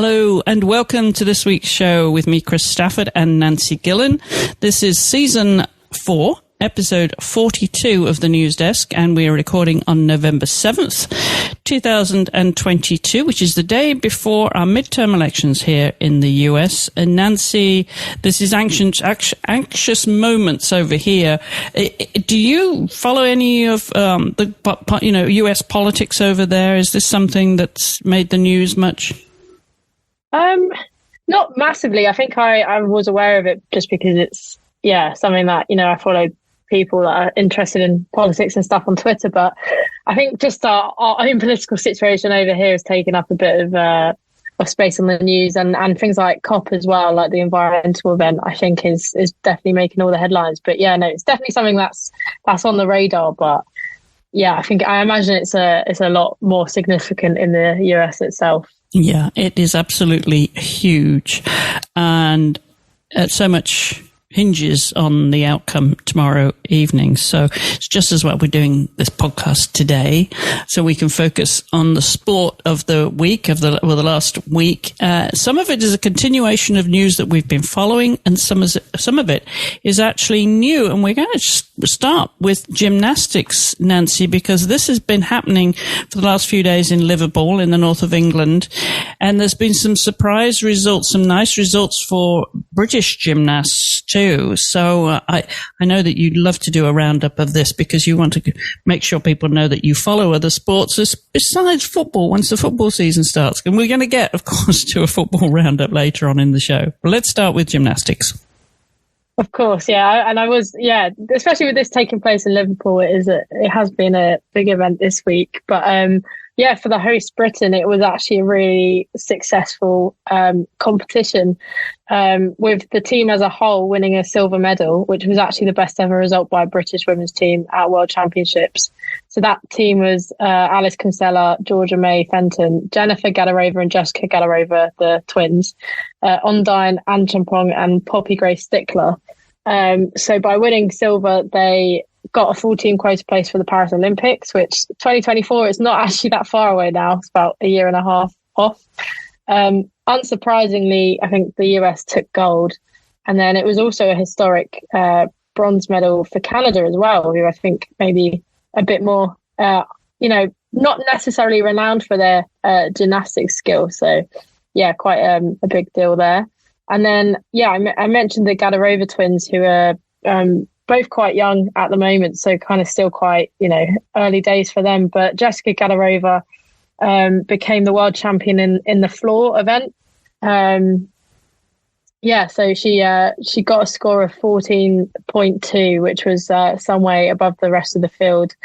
Hello and welcome to this week's show with me, Chris Stafford and Nancy Gillen. This is season 4, episode 42 of the News Desk, and we are recording on November 7th, 2022, which is the day before our midterm elections here in the US. And Nancy, this is anxious moments over here. Do you follow any of the US politics over there? Is this something that's made the news much? Not massively. I think I was aware of it just because it's, something that, I follow people that are interested in politics and stuff on Twitter. But I think just our own political situation over here has taken up a bit of space on the news, and things like COP as well, like the environmental event, I think is definitely making all the headlines. But it's definitely something that's on the radar. But I imagine it's a lot more significant in the US itself. Yeah, it is absolutely huge, and so much hinges on the outcome tomorrow evening. So it's just as well we're doing this podcast today, so we can focus on the sport of the week, the last week. Some of it is a continuation of news that we've been following, and some of it is actually new. And we're going to start with gymnastics, Nancy, because this has been happening for the last few days in Liverpool, in the north of England, and there's been some surprise results, some nice results for British gymnasts too. So I know that you'd love to do a roundup of this because you want to make sure people know that you follow other sports besides football once the football season starts. And we're going to get, of course, to a football roundup later on in the show. But let's start with gymnastics. Of course, yeah. And I was, especially with this taking place in Liverpool, it has been a big event this week. But for the host Britain, it was actually a really successful competition, with the team as a whole winning a silver medal, which was actually the best ever result by a British women's team at World Championships. So that team was Alice Kinsella, Georgia May Fenton, Jennifer Gadirova and Jessica Gadirova, the twins, Ondine Anchampong and Poppy Grace Stickler. So by winning silver, they got a full team quota place for the Paris Olympics, which 2024 is not actually that far away now. It's about a year and a half off. Unsurprisingly, I think the US took gold. And then it was also a historic bronze medal for Canada as well, who I think maybe a bit more, not necessarily renowned for their gymnastics skills. So, quite a big deal there. And then, I mentioned the Gadirova twins, who are both quite young at the moment, so kind of still quite, early days for them. But Jessica Gadirova became the world champion in the floor event. So she got a score of 14.2, which was some way above the rest of the field.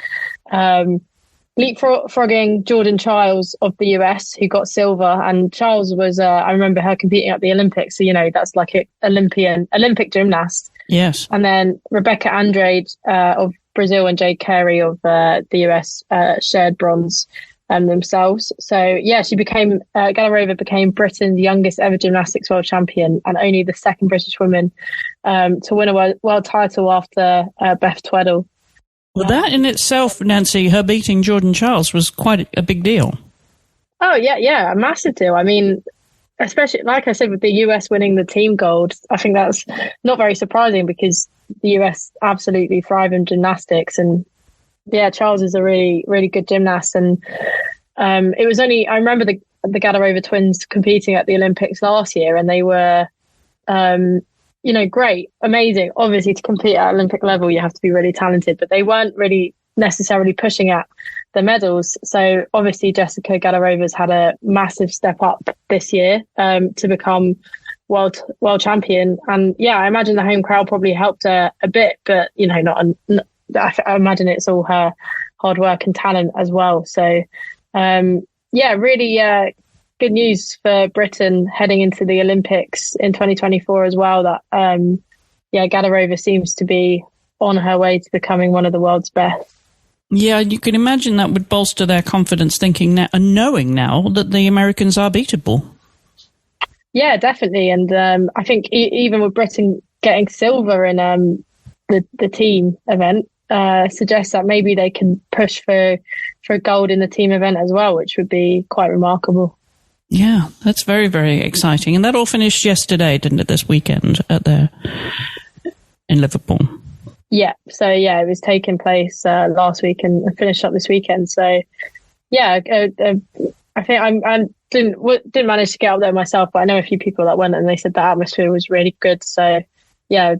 Leapfrogging Jordan Chiles of the US, who got silver, and Chiles was I remember her competing at the Olympics, so that's like an Olympic gymnast. Yes. And then Rebecca Andrade of Brazil and Jade Carey of the US shared bronze themselves. So Gadirova became Britain's youngest ever gymnastics world champion, and only the second British woman to win a world title after Beth Tweddle. Well, that in itself, Nancy, her beating Jordan Chiles was quite a big deal. Oh, yeah, a massive deal. I mean, especially, like I said, with the US winning the team gold, I think that's not very surprising because the US absolutely thrive in gymnastics. And Chiles is a really, really good gymnast. And it was only, I remember the Gadirova twins competing at the Olympics last year, and they were, great, amazing. Obviously, to compete at Olympic level, you have to be really talented, but they weren't really necessarily pushing at the medals. So obviously, Jessica Gadirova's had a massive step up this year to become world champion. And I imagine the home crowd probably helped her a bit, but I imagine it's all her hard work and talent as well. So really good news for Britain heading into the Olympics in 2024 as well, that Gadirova seems to be on her way to becoming one of the world's best. Yeah, you can imagine that would bolster their confidence, thinking now and knowing now that the Americans are beatable. Yeah, definitely. And I think even with Britain getting silver in the team event, suggests that maybe they can push for gold in the team event as well, which would be quite remarkable. Yeah, that's very, very exciting. And that all finished yesterday, didn't it, this weekend in Liverpool? Yeah, so yeah, it was taking place last week and finished up this weekend. So yeah, I think I didn't manage to get up there myself, but I know a few people that went and they said the atmosphere was really good. So yeah,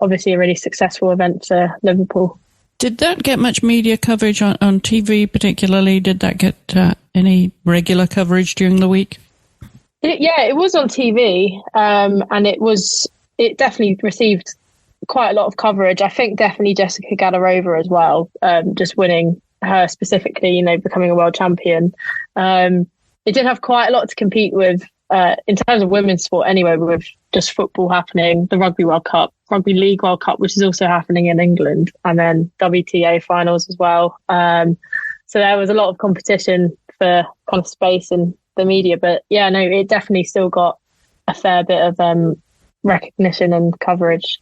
obviously a really successful event for Liverpool. Did that get much media coverage on TV particularly? Did that get any regular coverage during the week? It was on TV, and it definitely received quite a lot of coverage. I think definitely Jessica Gadirova as well, just winning her specifically, becoming a world champion. It did have quite a lot to compete with in terms of women's sport anyway, with just football happening, the Rugby World Cup, Rugby League World Cup, which is also happening in England, and then WTA Finals as well. So there was a lot of competition for kind of space in the media. But yeah, no, it definitely still got a fair bit of recognition and coverage.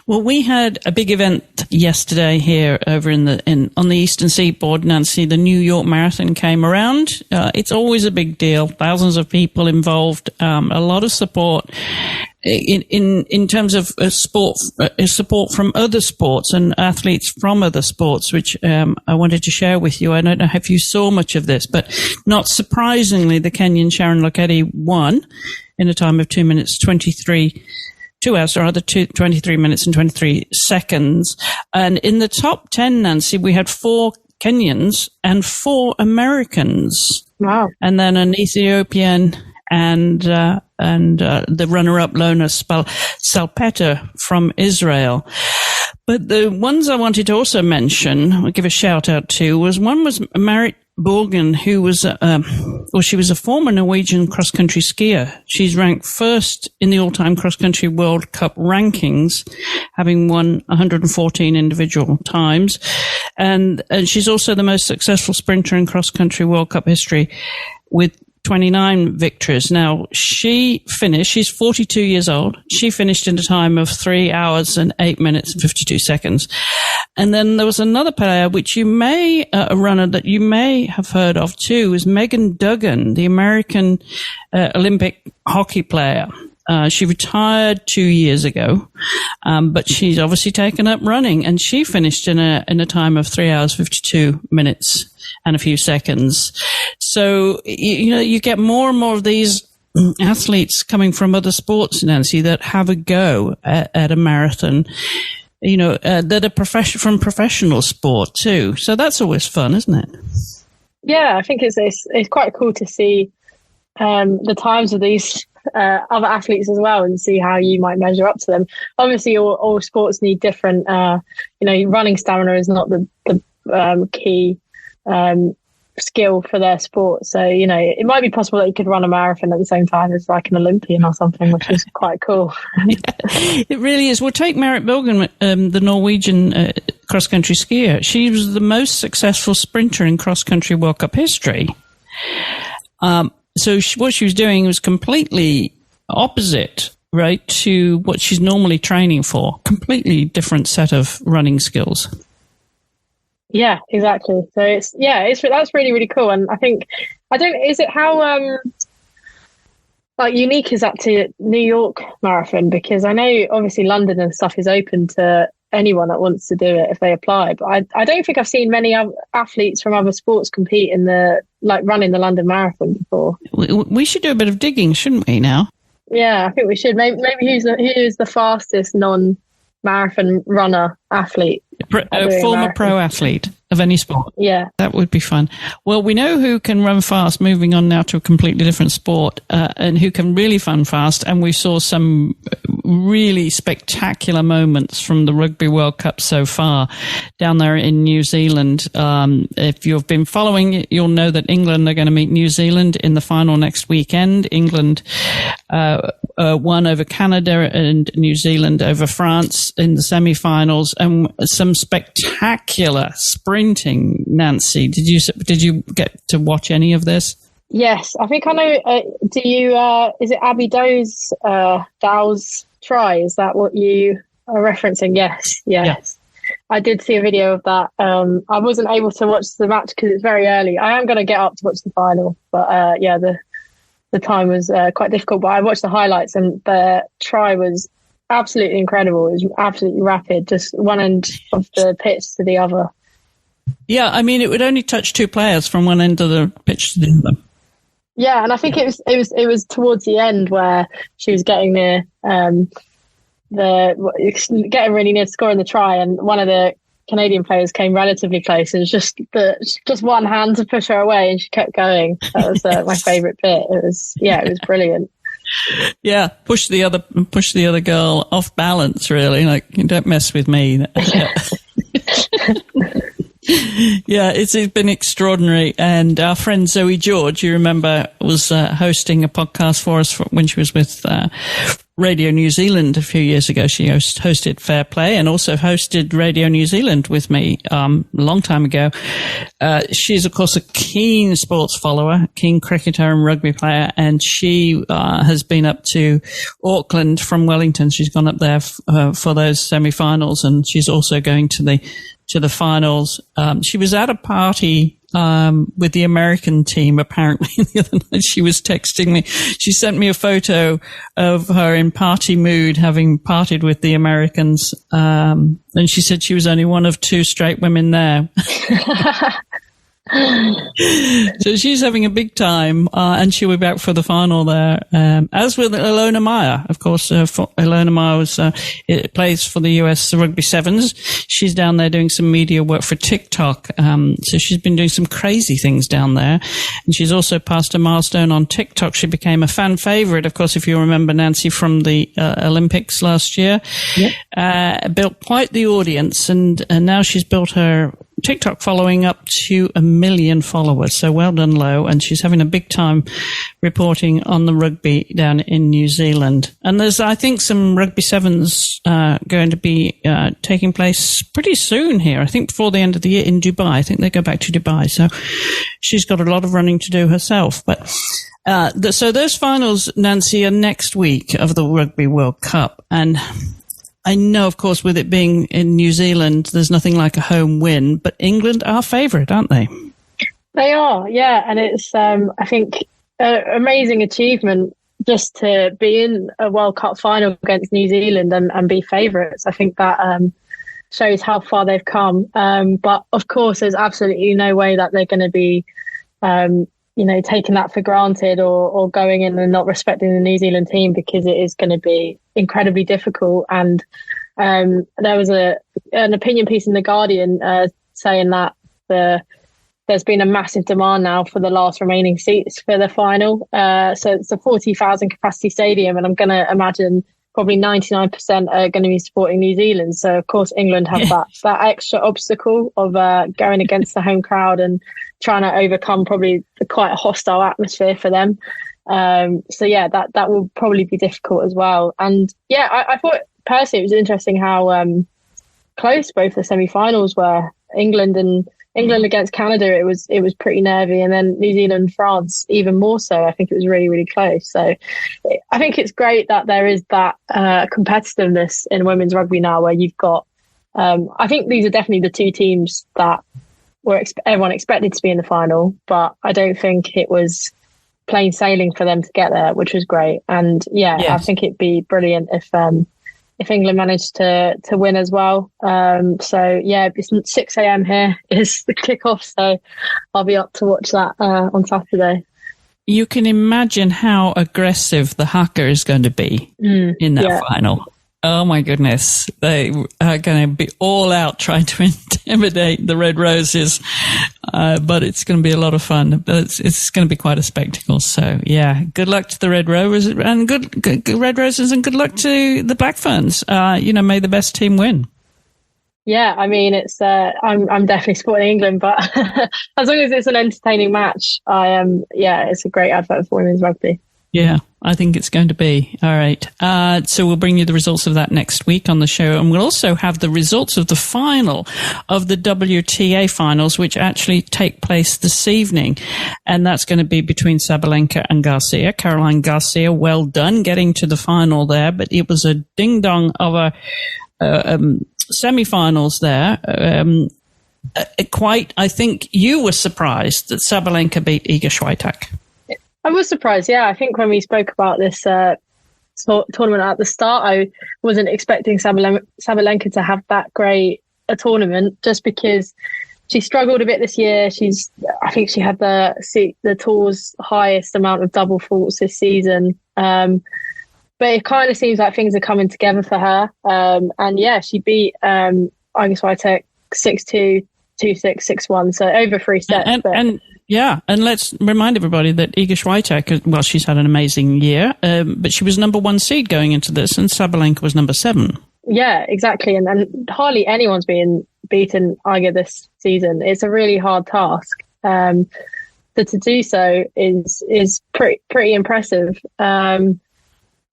Well, we had a big event yesterday here over on the Eastern Seaboard, Nancy. The New York Marathon came around. It's always a big deal. Thousands of people involved. A lot of support in terms of support from other sports and athletes from other sports, which I wanted to share with you. I don't know if you saw much of this, but not surprisingly, the Kenyan Sharon Lokedi won in a time of 2 hours, 23 minutes and 23 seconds. And in the top 10, Nancy, we had 4 Kenyans and 4 Americans. Wow. And then an Ethiopian and the runner-up Lona Salpeter from Israel. But the ones I wanted to also mention, I'll give a shout out to, was Marit Borgen, who was, she was a former Norwegian cross-country skier. She's ranked first in the all-time cross-country World Cup rankings, having won 114 individual times. And she's also the most successful sprinter in cross-country World Cup history with 29 victories. Now, she's 42 years old. She finished in a time of 3 hours and 8 minutes and 52 seconds. And then there was another player, which a runner that you may have heard of too, is Megan Duggan, the American Olympic hockey player. She retired 2 years ago, but she's obviously taken up running, and she finished in a time of 3 hours, 52 minutes and a few seconds. So, you get more and more of these athletes coming from other sports, Nancy, that have a go at a marathon, that are from professional sport too. So that's always fun, isn't it? Yeah, I think it's quite cool to see the times of these other athletes as well, and see how you might measure up to them. Obviously, all sports need different. Running stamina is not the key skill for their sport. So, it might be possible that you could run a marathon at the same time as like an Olympian or something, which is quite cool. Yeah, it really is. Well, take Marit Borgen, the Norwegian cross-country skier. She was the most successful sprinter in cross-country World Cup history. So what she was doing was completely opposite, right, to what she's normally training for. Completely different set of running skills. Yeah, exactly. So that's really, really cool. And I think, how unique is that to New York Marathon? Because I know obviously London and stuff is open to anyone that wants to do it if they apply. But I don't think I've seen many athletes from other sports compete in running the London Marathon before. We should do a bit of digging, shouldn't we now? Yeah, I think we should. Maybe who's the fastest non-marathon runner athlete? A former pro athlete of any sport. Yeah. That would be fun. Well, we know who can run fast, moving on now to a completely different sport, and who can really run fast. And we saw some really spectacular moments from the Rugby World Cup so far down there in New Zealand. If you've been following it, you'll know that England are going to meet New Zealand in the final next weekend. England won over Canada and New Zealand over France in the semi-finals, and some spectacular sprinting. Nancy, did you get to watch any of this? Yes, I think I know. Is it Abby Dow's try? Is that what you are referencing? Yes. Yeah. I did see a video of that. I wasn't able to watch the match because it's very early. I am going to get up to watch the final, but the time was quite difficult. But I watched the highlights, and the try was absolutely incredible. It was absolutely rapid, just one end of the pitch to the other. Yeah, I mean, it would only touch two players from one end of the pitch to the other. Yeah, and I think it was towards the end where she was getting near getting really near scoring the try, and one of the Canadian players came relatively close, and just one hand to push her away, and she kept going. That was my favourite bit. It was brilliant. Yeah, push the other girl off balance. Really, like, don't mess with me. Yeah, it's been extraordinary. And our friend Zoe George, you remember, was hosting a podcast for us when she was with Radio New Zealand a few years ago. She hosted Fair Play and also hosted Radio New Zealand with me a long time ago. She's, of course, a keen sports follower, keen cricketer and rugby player, and she has been up to Auckland from Wellington. She's gone up there for those semi-finals, and she's also going to the finals. She was at a party with the American team, apparently, the other night. She was texting me. She sent me a photo of her in party mood, having partied with the Americans. And she said she was only one of two straight women there. So she's having a big time, and she'll be back for the final there. As with Ilona Meyer, of course. Ilona Meyer plays for the US Rugby Sevens. She's down there doing some media work for TikTok. So she's been doing some crazy things down there, and she's also passed a milestone on TikTok. She became a fan favorite, of course, if you remember, Nancy, from the Olympics last year. Yep. Built quite the audience, and now she's built her TikTok following up to 1 million followers. So well done, Lo. And she's having a big time reporting on the rugby down in New Zealand. And there's, I think, some Rugby Sevens going to be taking place pretty soon here. I think before the end of the year in Dubai. I think they go back to Dubai. So she's got a lot of running to do herself. But so those finals, Nancy, are next week of the Rugby World Cup. And I know, of course, with it being in New Zealand, there's nothing like a home win, but England are favourite, aren't they? They are, yeah. And it's, I think, an amazing achievement just to be in a World Cup final against New Zealand and be favourites. I think that shows how far they've come. But, of course, there's absolutely no way that they're going to be taking that for granted or going in and not respecting the New Zealand team, because it is going to be incredibly difficult. And there was an opinion piece in The Guardian saying that there's been a massive demand now for the last remaining seats for the final. So it's a 40,000 capacity stadium, and I'm going to imagine probably 99% are going to be supporting New Zealand. So, of course, England have that extra obstacle of going against the home crowd and trying to overcome probably quite a hostile atmosphere for them. So, yeah, that will probably be difficult as well. And, yeah, I thought personally it was interesting how close both the semi-finals were. England against Canada, it was pretty nervy, and then New Zealand, France, even more so. I think it was really, really close. So I think it's great that there is that competitiveness in women's rugby now, where you've got, I think these are definitely the two teams that everyone expected to be in the final, but I don't think it was plain sailing for them to get there, which was great. And yes. I think it'd be brilliant if England managed to win as well. So, yeah, it's 6 a.m. here is the kickoff, so I'll be up to watch that on Saturday. You can imagine how aggressive the haka is going to be in that final. Oh, my goodness. They are going to be all out trying to intimidate the Red Roses, but it's going to be a lot of fun. But it's going to be quite a spectacle. So, yeah, good luck to the Red Roses and good Red Roses, and good luck to the Black Ferns. May the best team win. Yeah, I mean, it's I'm definitely supporting England, but as long as it's an entertaining match, it's a great advert for women's rugby. Yeah, I think it's going to be. All right. So we'll bring you the results of that next week on the show. And we'll also have the results of the final of the WTA Finals, which actually take place this evening. And that's going to be between Sabalenka and Garcia. Caroline Garcia, well done getting to the final there. But it was a ding-dong of semi-finals there. I think you were surprised that Sabalenka beat Iga Swiatek. I was surprised, yeah. I think when we spoke about this tournament at the start, I wasn't expecting Sabalenka to have that great a tournament, just because she struggled a bit this year. I think she had the tour's highest amount of double faults this season. But it kind of seems like things are coming together for her. And yeah, she beat Iga Swiatek 6-2, 2-6, 6-1. So over 3 sets. And let's remind everybody that Iga Swiatek, well, she's had an amazing year, but she was number 1 seed going into this, and Sabalenka was number 7. Yeah, exactly. And hardly anyone's being beaten Iga this season. It's a really hard task. So to do so is pretty impressive.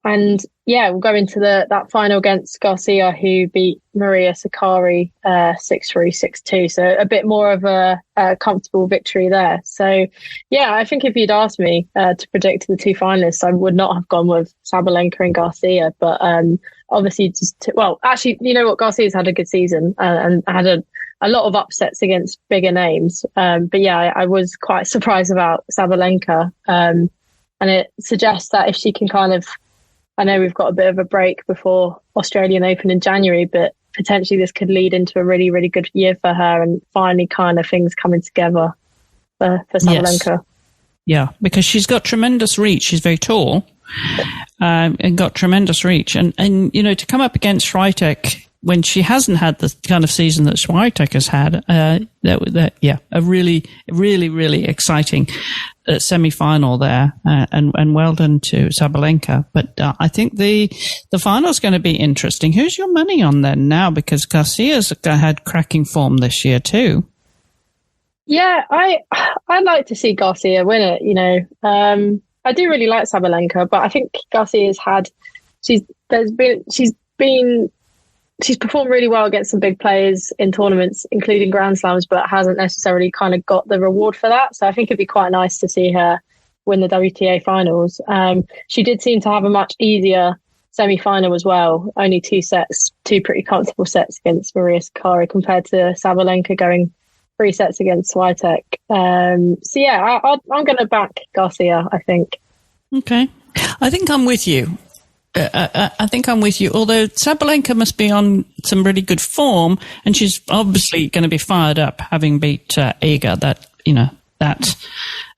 And yeah, we'll go into that final against Garcia, who beat Maria Sakkari 6-3, 6-2. So a bit more of a comfortable victory there. So yeah, I think if you'd asked me to predict the 2 finalists, I would not have gone with Sabalenka and Garcia. But obviously, actually, you know what? Garcia's had a good season and had a lot of upsets against bigger names. But yeah, I was quite surprised about Sabalenka. And it suggests that if she can kind of, I know we've got a bit of a break before Australian Open in January, but potentially this could lead into a really, really good year for her, and finally kind of things coming together for Sabalenka. Yes. Yeah, because she's got tremendous reach. She's very tall and got tremendous reach. And you know, to come up against Swiatek when she hasn't had the kind of season that Swiatek has had, a really, really, really exciting semi-final there, and well done to Sabalenka. But I think the final is going to be interesting. Who's your money on then now? Because Garcia's had cracking form this year too. Yeah, I'd like to see Garcia win it. You know, I do really like Sabalenka, but I think Garcia's she's performed really well against some big players in tournaments, including Grand Slams, but hasn't necessarily kind of got the reward for that. So I think it'd be quite nice to see her win the WTA Finals. She did seem to have a much easier semi-final as well. Only 2 pretty comfortable sets against Maria Sakkari, compared to Sabalenka going 3 sets against Swiatek. So yeah, I'm going to back Garcia, I think. Okay. I think I'm with you. Although Sabalenka must be on some really good form, and she's obviously going to be fired up having beat Iga.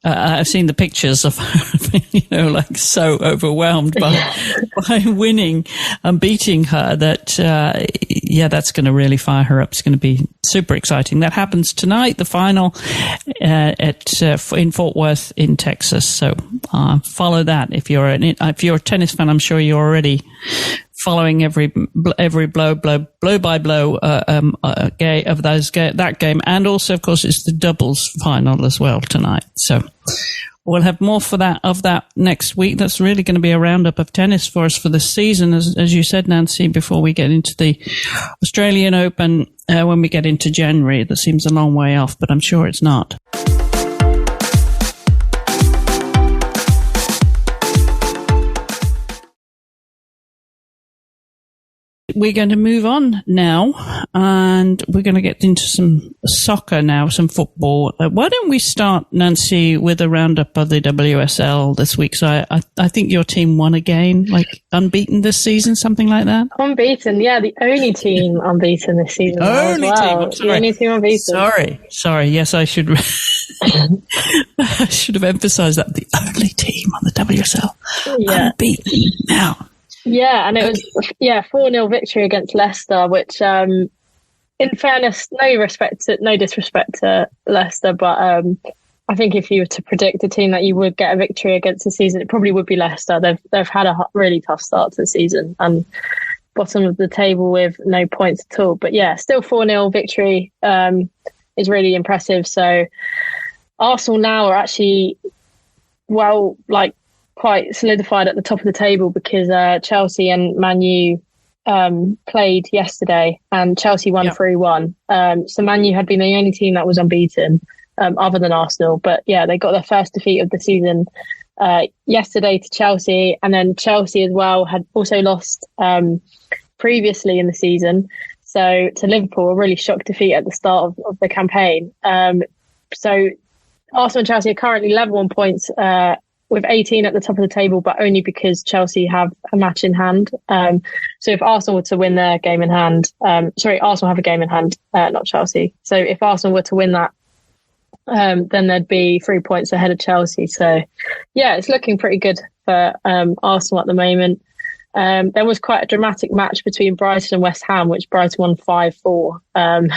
I've seen the pictures of her, like so overwhelmed by winning and beating her that, that's going to really fire her up. It's going to be super exciting. That happens tonight, the final in Fort Worth in Texas. So follow that. If you're a tennis fan, I'm sure you're already following every blow by blow of that game, and also, of course, it's the doubles final as well tonight. So we'll have more of that next week. That's really going to be a roundup of tennis for us for this season, as you said, Nancy. Before we get into the Australian Open, when we get into January, that seems a long way off, but I'm sure it's not. We're going to move on now, and we're going to get into some soccer now, some football. Why don't we start, Nancy, with a roundup of the WSL this week? So I think your team won again, like unbeaten this season, something like that? Unbeaten, yeah, the only team unbeaten this season. Only team, I'm sorry. The only team unbeaten. Sorry, yes, I should I should have emphasised that. The only team on the WSL unbeaten now. Yeah, and it was 4-0 victory against Leicester, which, in fairness, no disrespect to Leicester, but I think if you were to predict a team that you would get a victory against the season, it probably would be Leicester. They've had a really tough start to the season and bottom of the table with no points at all. But yeah, still 4-0 victory is really impressive. So Arsenal now are actually quite solidified at the top of the table, because Chelsea and Man U played yesterday, and Chelsea won 3-1. So Man U had been the only team that was unbeaten, other than Arsenal. But yeah, they got their first defeat of the season yesterday to Chelsea, and then Chelsea as well had also lost previously in the season. So to Liverpool, a really shock defeat at the start of the campaign. So Arsenal and Chelsea are currently level on points with 18 at the top of the table, but only because Chelsea have a match in hand. So if Arsenal were to win their game in hand, Arsenal have a game in hand, not Chelsea. So if Arsenal were to win that, then there'd be 3 points ahead of Chelsea. So yeah, it's looking pretty good for Arsenal at the moment. There was quite a dramatic match between Brighton and West Ham, which Brighton won 5-4,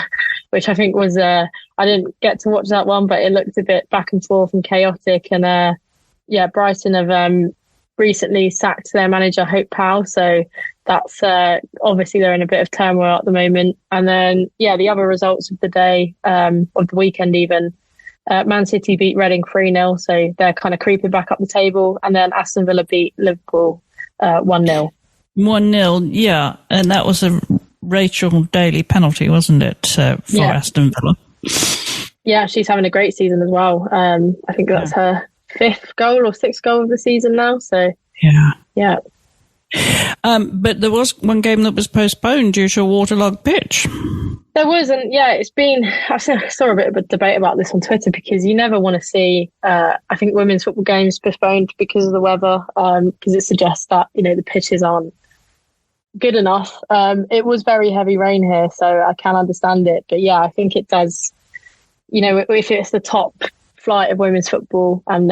which I think was, I didn't get to watch that one, but it looked a bit back and forth and chaotic. And Brighton have recently sacked their manager, Hope Powell. So that's obviously they're in a bit of turmoil at the moment. And then, the other results of the day, of the weekend even, Man City beat Reading 3-0. So they're kind of creeping back up the table. And then Aston Villa beat Liverpool 1-0. 1-0, yeah. And that was a Rachel Daly penalty, wasn't it, for Aston Villa? Yeah, she's having a great season as well. I think that's her 5th goal or 6th goal of the season now. So yeah. But there was one game that was postponed due to a waterlogged pitch. There was, and it's been. I saw a bit of a debate about this on Twitter because you never want to see. I think women's football games postponed because of the weather, because it suggests that the pitches aren't good enough. It was very heavy rain here, so I can understand it. But I think it does. If it's the top flight of women's football and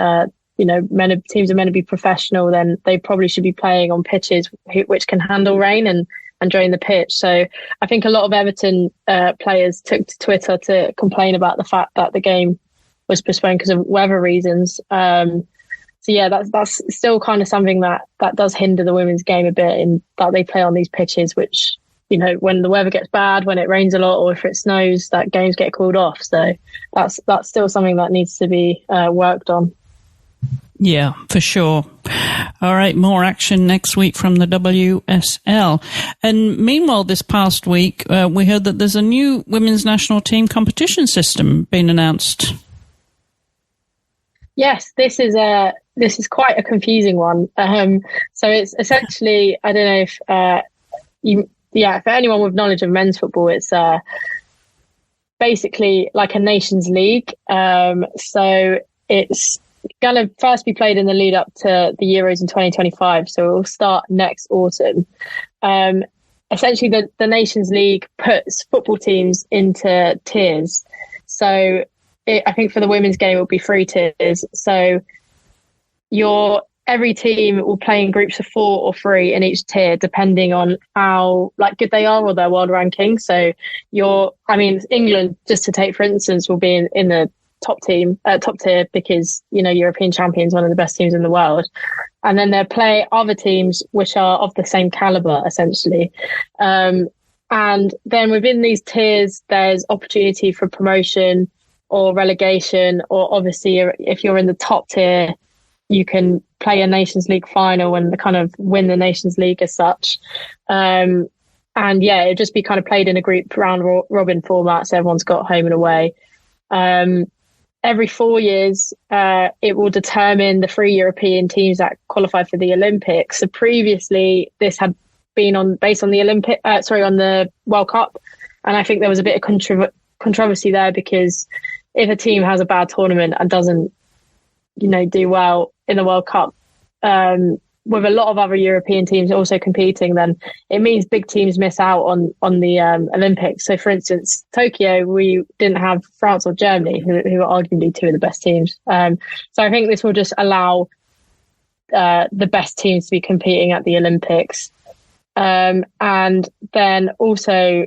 teams are meant to be professional, then they probably should be playing on pitches which can handle rain and drain the pitch. So I think a lot of Everton players took to Twitter to complain about the fact that the game was postponed because of weather reasons. That's still kind of something that does hinder the women's game a bit, in that they play on these pitches which, when the weather gets bad, when it rains a lot, or if it snows, that games get called off. So that's still something that needs to be worked on. Yeah, for sure. All right, more action next week from the WSL. And meanwhile, this past week, we heard that there's a new women's national team competition system being announced. Yes, this is quite a confusing one. So it's essentially, I don't know if for anyone with knowledge of men's football, it's basically like a Nations League. So it's going to first be played in the lead up to the Euros in 2025. So it will start next autumn. Essentially, the Nations League puts football teams into tiers. So I think for the women's game, it will be 3 tiers. So every team will play in groups of 4 or 3 in each tier, depending on how good they are or their world ranking. So England, just to take for instance, will be in the top tier because European champions, one of the best teams in the world, and then they'll play other teams which are of the same caliber essentially, and then within these tiers there's opportunity for promotion or relegation, or obviously if you're in the top tier you can play a Nations League final and kind of win the Nations League as such. And it'll just be kind of played in a group round robin format, so everyone's got home and away. Every 4 years, it will determine the 3 European teams that qualify for the Olympics. So previously, this had been based on the on the World Cup, and I think there was a bit of controversy there because if a team has a bad tournament and doesn't, do well in the World Cup, with a lot of other European teams also competing, then it means big teams miss out on the Olympics. So, for instance, Tokyo, we didn't have France or Germany, who are arguably 2 of the best teams. So I think this will just allow the best teams to be competing at the Olympics. And then also,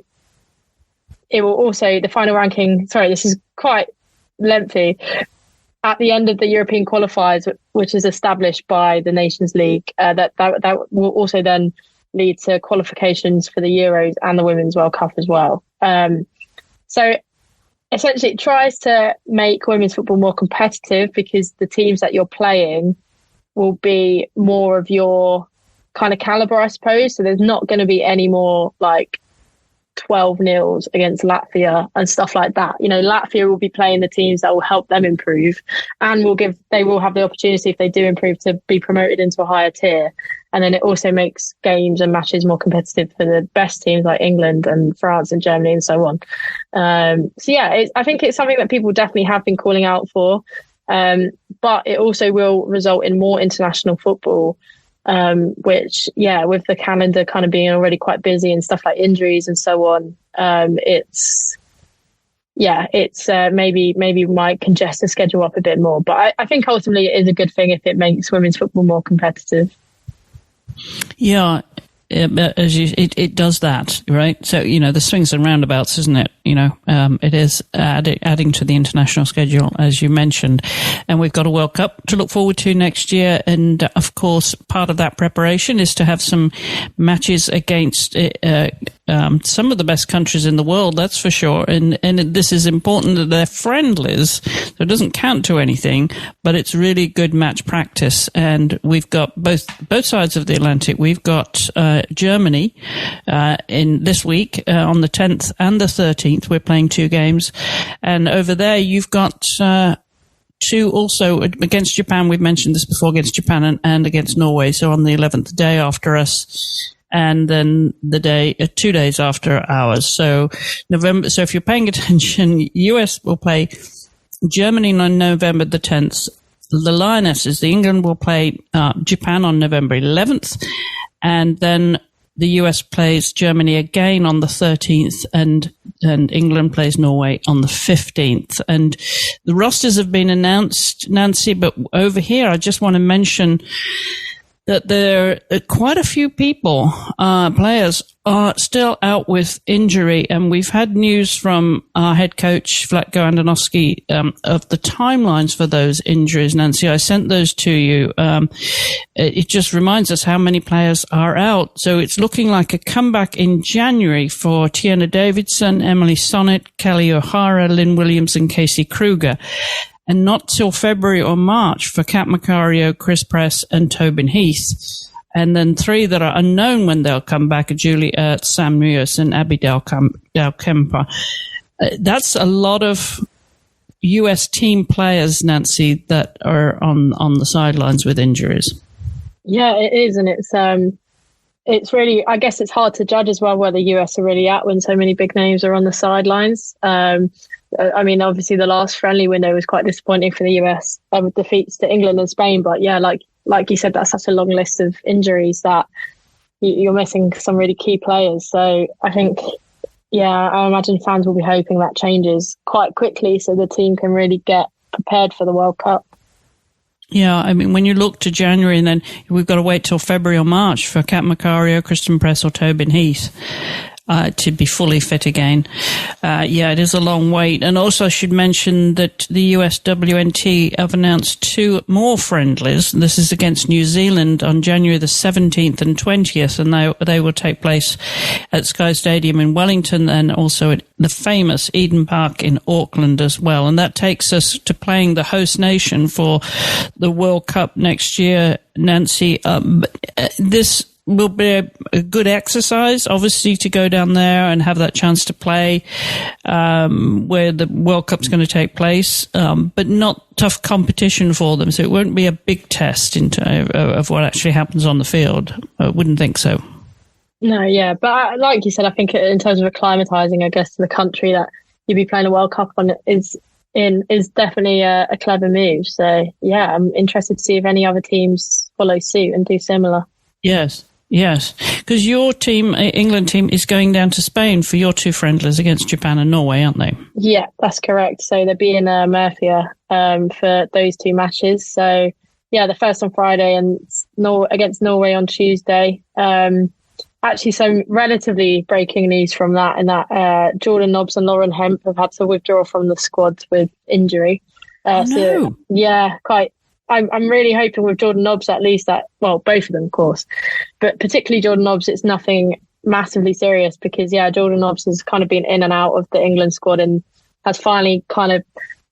it will also, the final ranking, this is quite lengthy, at the end of the European qualifiers, which is established by the Nations League, that will also then lead to qualifications for the Euros and the Women's World Cup as well. So essentially it tries to make women's football more competitive because the teams that you're playing will be more of your kind of caliber, I suppose. So there's not going to be any more 12-0 against Latvia and stuff like that. Latvia will be playing the teams that will help them improve, and they will have the opportunity, if they do improve, to be promoted into a higher tier. And then it also makes games and matches more competitive for the best teams like England and France and Germany and so on. So yeah, I think it's something that people definitely have been calling out for. But it also will result in more international football, which, yeah, with the calendar kind of being already quite busy and stuff like injuries and so on, it's maybe might congest the schedule up a bit more. But I think ultimately it is a good thing if it makes women's football more competitive. Yeah, it does that, right? So, the swings and roundabouts, isn't it? It is adding to the international schedule, as you mentioned. And we've got a World Cup to look forward to next year. And, of course, part of that preparation is to have some matches against some of the best countries in the world, that's for sure. And this is important that they're friendlies, so it doesn't count to anything, but it's really good match practice. And we've got both sides of the Atlantic. We've got Germany in this week on the 10th and the 13th. We're playing 2 games. And over there, you've got 2 also against Japan. We've mentioned this before, against Japan and against Norway. So on the 11th, day after us. And then the 2 days after ours. So November. So if you're paying attention, US will play Germany on November the 10th. The Lionesses, the England, will play Japan on November 11th. And then the US plays Germany again on the 13th, and England plays Norway on the 15th. And the rosters have been announced, Nancy, but over here I just want to mention that there are quite a few players are still out with injury. And we've had news from our head coach, Vlatko Andonovski, of the timelines for those injuries. Nancy, I sent those to you. It just reminds us how many players are out. So it's looking like a comeback in January for Tiana Davidson, Emily Sonnet, Kelly O'Hara, Lynn Williams, and Casey Kruger. And not till February or March for Kat Macario, Chris Press, and Tobin Heath. And then 3 that are unknown when they'll come back are Julie Ertz, Sam Mewis, and Abby Dalkemper. That's a lot of US team players, Nancy, that are on the sidelines with injuries. Yeah, it is. And it's really, I guess it's hard to judge as well where the US are really at when so many big names are on the sidelines. I mean, obviously the last friendly window was quite disappointing for the US with defeats to England and Spain. But yeah, like you said, that's such a long list of injuries that you're missing some really key players. So I think, I imagine fans will be hoping that changes quite quickly so the team can really get prepared for the World Cup. Yeah, I mean, when you look to January and then we've got to wait till February or March for Kat Macario, Kristen Press, or Tobin Heath to be fully fit again. It is a long wait. And also I should mention that the USWNT have announced 2 more friendlies. This is against New Zealand on January the 17th and 20th, and they will take place at Sky Stadium in Wellington and also at the famous Eden Park in Auckland as well. And that takes us to playing the host nation for the World Cup next year, Nancy. This will be a good exercise, obviously, to go down there and have that chance to play where the World Cup's going to take place, but not tough competition for them. So it won't be a big test of what actually happens on the field. I wouldn't think so. No, yeah. But like you said, I think in terms of acclimatizing, I guess, to the country that you'd be playing a World Cup on is definitely a clever move. So, yeah, I'm interested to see if any other teams follow suit and do similar. Yes, because your team, England team, is going down to Spain for your 2 friendlies against Japan and Norway, aren't they? Yeah, that's correct. So they'll be in Murcia for those 2 matches. So, yeah, the first on Friday and against Norway on Tuesday. Actually, some relatively breaking news from that, and that Jordan Nobbs and Lauren Hemp have had to withdraw from the squad with injury. No. So, yeah, quite. I'm really hoping with Jordan Nobbs at least that, well, both of them, of course, but particularly Jordan Nobbs, it's nothing massively serious because, Jordan Nobbs has kind of been in and out of the England squad and has finally kind of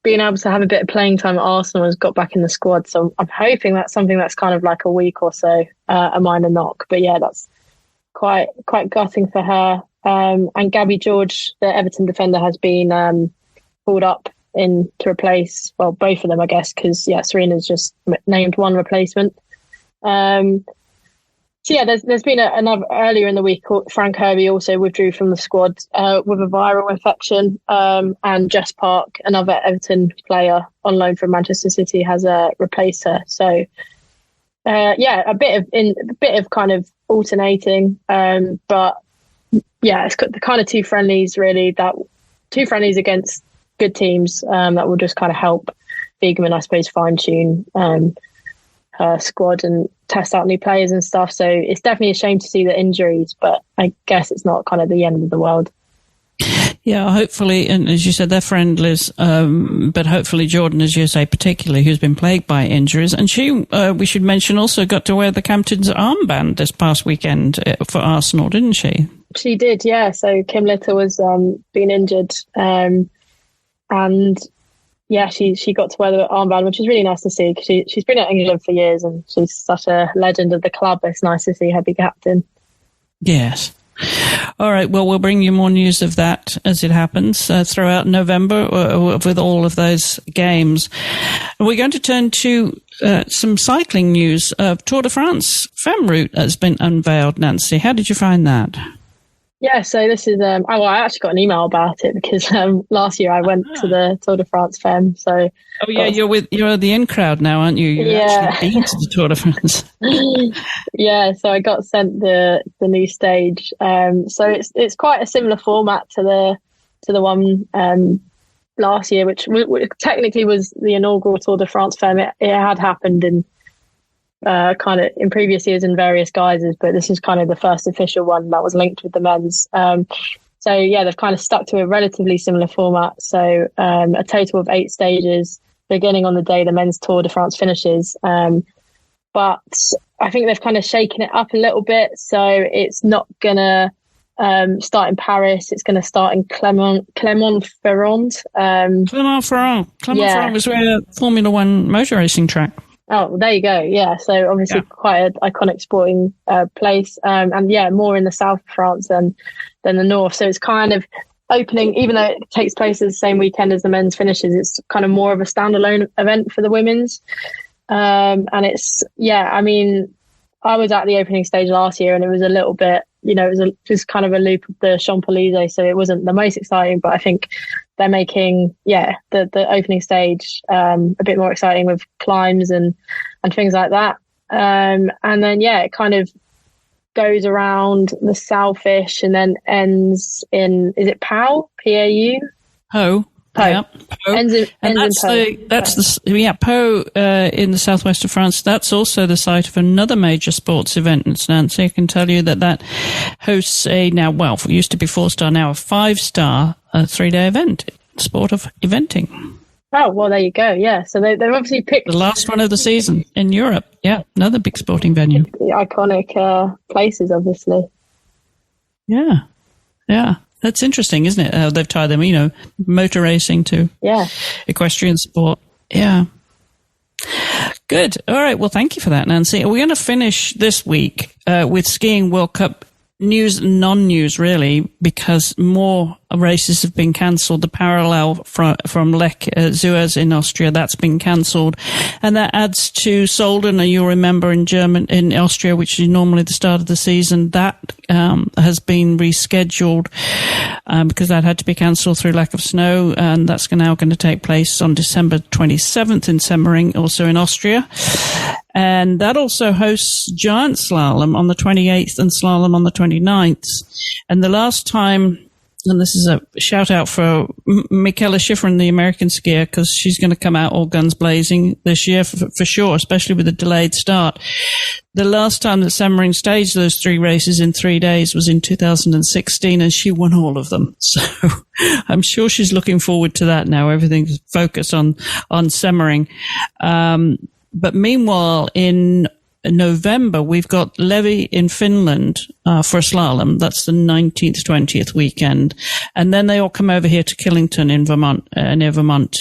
been able to have a bit of playing time at Arsenal and has got back in the squad. So I'm hoping that's something that's kind of like a week or so, a minor knock. But yeah, that's quite gutting for her. And Gabby George, the Everton defender, has been pulled up in to replace, well, both of them, I guess, because Serena's just named one replacement. So yeah, there's been another earlier in the week. Frank Herbie also withdrew from the squad with a viral infection, and Jess Park, another Everton player on loan from Manchester City, has replaced her. So a bit of kind of alternating, but yeah, it's the kind of two friendlies against good teams that will just kind of help Biegman, I suppose, fine tune her squad and test out new players and stuff. So it's definitely a shame to see the injuries, but I guess it's not kind of the end of the world. Yeah, hopefully, and as you said, they're friendlies, but hopefully Jordan, as you say, particularly, who's been plagued by injuries. And she, we should mention, also got to wear the captain's armband this past weekend for Arsenal, didn't she? She did, yeah. So Kim Litter was being injured, and yeah, she got to wear the armband, which is really nice to see, because she's been at England for years and she's such a legend of the club. It's nice to see her be captain. Yes. All right. Well, we'll bring you more news of that as it happens throughout November with all of those games. We're going to turn to some cycling news. Tour de France Femmes route has been unveiled, Nancy. How did you find that? Yeah, so this is, I actually got an email about it because last year I went to the Tour de France Femmes. So, oh yeah, you're the in crowd now, aren't you? You actually been to the Tour de France. Yeah, so I got sent the new stage. So it's quite a similar format to the one last year, which technically was the inaugural Tour de France Femmes. It had happened in kind of in previous years in various guises, but this is kind of the first official one that was linked with the men's. So yeah, they've kind of stuck to a relatively similar format. So a total of 8 stages, beginning on the day the men's Tour de France finishes. But I think they've kind of shaken it up a little bit. So it's not gonna start in Paris. It's going to start in Clermont-Ferrand. Clermont-Ferrand was where Formula One motor racing track. Oh, well, there you go. Yeah. So obviously quite an iconic sporting place. And yeah, more in the south of France than the north. So it's kind of opening, even though it takes place the same weekend as the men's finishes, it's kind of more of a standalone event for the women's. And it's, I mean, I was at the opening stage last year and it was a little bit, it was just kind of a loop of the Champs-Élysées. So it wasn't the most exciting, but I think they're making, the opening stage a bit more exciting with climbs and things like that. And then, it kind of goes around the southish and then ends in, is it Pau? P-A-U? Pau. Yeah, Pau. Ends in Pau in the southwest of France. That's also the site of another major sports event. It's Nancy. I can tell you that hosts it used to be 4-star, now a 5-star 3-day event. Sport of eventing. Oh, well, there you go. Yeah. So they've obviously picked the last one of the season in Europe. Yeah. Another big sporting venue. The iconic places, obviously. Yeah. Yeah. That's interesting, isn't it? They've tied them, motor racing to equestrian sport. Yeah. Good. All right. Well, thank you for that, Nancy. We're going to finish this week with Skiing World Cup news and non-news, really, because more races have been cancelled. The parallel from Lech Suez in Austria, that's been cancelled. And that adds to Solden, you'll remember in Austria, which is normally the start of the season, that has been rescheduled because that had to be cancelled through lack of snow. And that's now going to take place on December 27th in Semmering, also in Austria. And that also hosts giant slalom on the 28th and slalom on the 29th. And the last time, and this is a shout out for Michaela Schifrin, the American skier, because she's going to come out all guns blazing this year for sure, especially with the delayed start. The last time that Semmering staged those 3 races in 3 days was in 2016, and she won all of them. So I'm sure she's looking forward to that now. Everything's focused on Semmering. But meanwhile, in November, we've got Levi in Finland for a slalom. That's the 19th, 20th weekend. And then they all come over here to Killington in Vermont, near Vermont.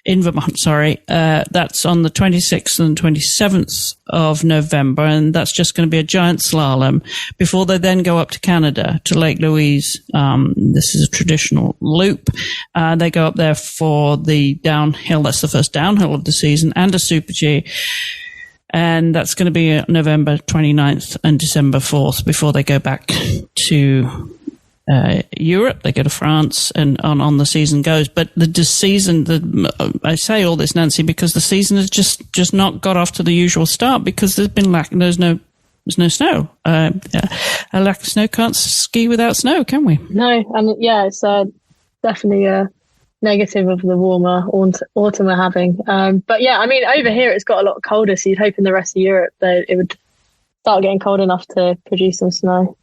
In Vermont, sorry. That's on the 26th and 27th of November. And that's just going to be a giant slalom before they then go up to Canada, to Lake Louise. This is a traditional loop. They go up there for the downhill. That's the first downhill of the season, and a Super G. And that's going to be November 29th and December 4th before they go back to Europe. They go to France, and on the season goes. But I say all this, Nancy, because the season has just not got off to the usual start because there's no snow. A lack of snow, can't ski without snow, can we? No, and yeah, it's definitely a negative of the warmer autumn we're having. But yeah, I mean, over here it's got a lot colder, so you'd hope in the rest of Europe that it would start getting cold enough to produce some snow.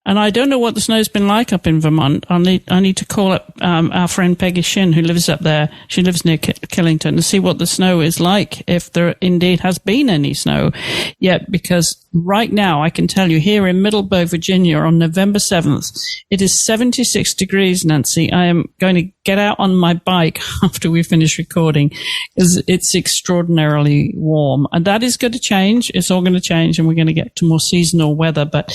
And I don't know what the snow's been like up in Vermont. I need to call up our friend Peggy Shin, who lives up there. She lives near Killington, to see what the snow is like, if there indeed has been any snow yet. Because right now, I can tell you, here in Middlebow, Virginia, on November 7th, it is 76 degrees, Nancy. I am going to get out on my bike after we finish recording, because it's extraordinarily warm. And that is going to change. It's all going to change, and we're going to get to more seasonal weather. But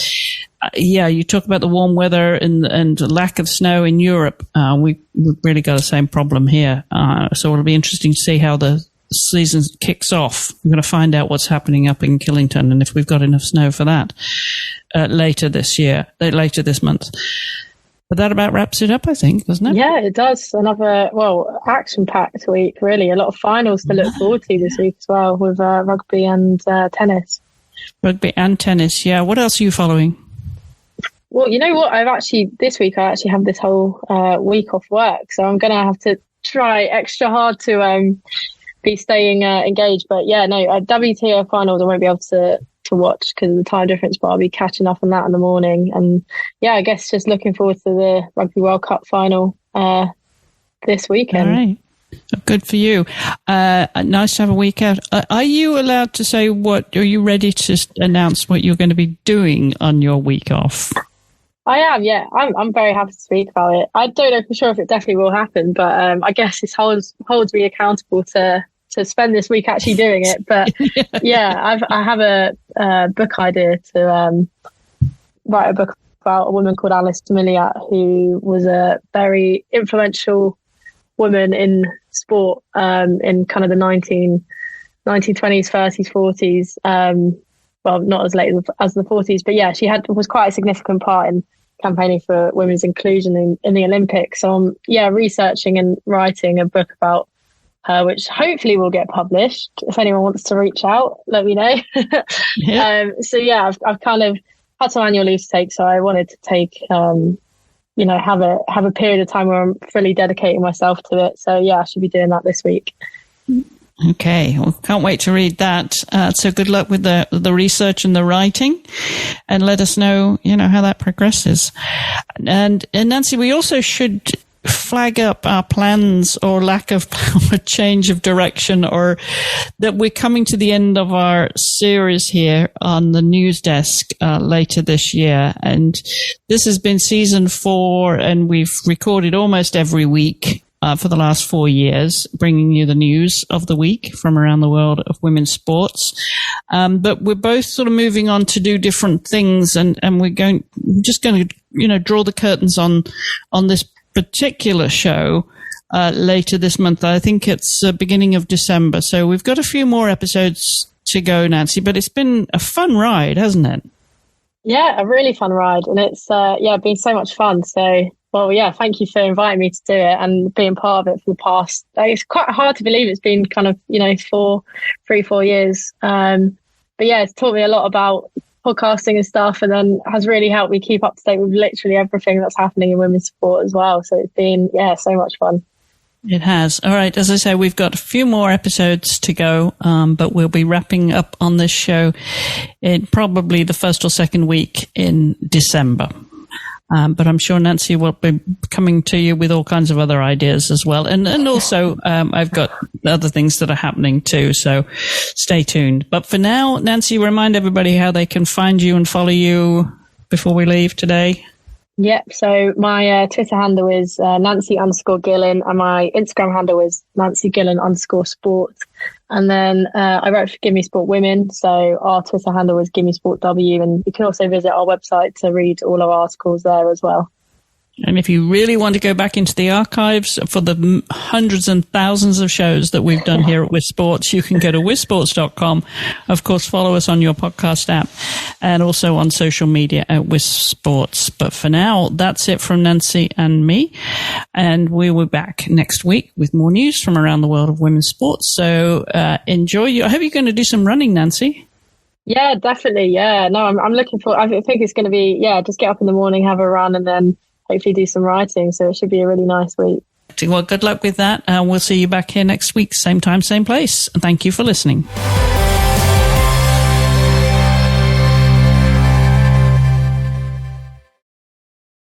yeah, you talk about the warm weather and lack of snow in Europe. We've really got the same problem here. So it'll be interesting to see how the season kicks off. We're going to find out what's happening up in Killington and if we've got enough snow for that later this month. But that about wraps it up, I think, doesn't it? Yeah, it does. Another, action-packed week, really. A lot of finals to look forward to this week as well, with rugby and tennis. Rugby and tennis, yeah. What else are you following? Well, you know what? This week I actually have this whole week off work, so I'm going to have to try extra hard to be staying engaged. But yeah, no, WTA Finals I won't be able to watch because of the time difference, but I'll be catching up on that in the morning. And yeah, I guess just looking forward to the Rugby World Cup final this weekend. All right. Good for you. Nice to have a week out. Are you allowed to say are you ready to announce what you're going to be doing on your week off? I am, yeah. I'm very happy to speak about it. I don't know for sure if it definitely will happen, but I guess it holds me accountable to spend this week actually doing it. But yeah, I have a book idea to write a book about a woman called Alice Milliat, who was a very influential woman in sport in kind of the 1920s, 30s, 40s. Well, not as late as the 40s, but yeah, she was quite a significant part in campaigning for women's inclusion in the Olympics. So I'm researching and writing a book about her, which hopefully will get published. If anyone wants to reach out, let me know. Yeah. So yeah, I've kind of had some annual leave to take, so I wanted to take have a period of time where I'm fully dedicating myself to it. So yeah, I should be doing that this week. Okay, well, can't wait to read that. So good luck with the research and the writing, and let us know, how that progresses. And Nancy, we also should flag up our plans or lack of a change of direction, or that we're coming to the end of our series here on the news desk later this year. And this has been season 4, and we've recorded almost every week for the last 4 years, bringing you the news of the week from around the world of women's sports. But we're both sort of moving on to do different things, and we're just going to, draw the curtains on this particular show later this month. I think it's beginning of December. So we've got a few more episodes to go, Nancy, but it's been a fun ride, hasn't it? Yeah, a really fun ride. And it's, been so much fun. So, well, yeah, thank you for inviting me to do it and being part of it for the past. It's quite hard to believe it's been kind of, 4 years. But yeah, it's taught me a lot about podcasting and stuff, and then has really helped me keep up to date with literally everything that's happening in women's sport as well. So it's been, so much fun. It has. All right. As I say, we've got a few more episodes to go, but we'll be wrapping up on this show in probably the first or second week in December. But I'm sure Nancy will be coming to you with all kinds of other ideas as well. And also, I've got other things that are happening too. So stay tuned. But for now, Nancy, remind everybody how they can find you and follow you before we leave today. Yep. So my Twitter handle is Nancy_Gillen, and my Instagram handle is NancyGillen_sport. And then I write for Gimme Sport Women. So our Twitter handle is Gimme Sport W. And you can also visit our website to read all our articles there as well. And if you really want to go back into the archives for the hundreds and thousands of shows that we've done here at With Sports, you can go to withsports.com. Of course, follow us on your podcast app and also on social media at With Sports. But for now, that's it from Nancy and me. And we will be back next week with more news from around the world of women's sports. So enjoy I hope you're going to do some running, Nancy. Yeah, definitely. Yeah, no, I'm looking for, I think it's going to be, just get up in the morning, have a run, and then hopefully do some writing. So it should be a really nice week. Well, good luck with that. We'll see you back here next week, same time, same place. And thank you for listening.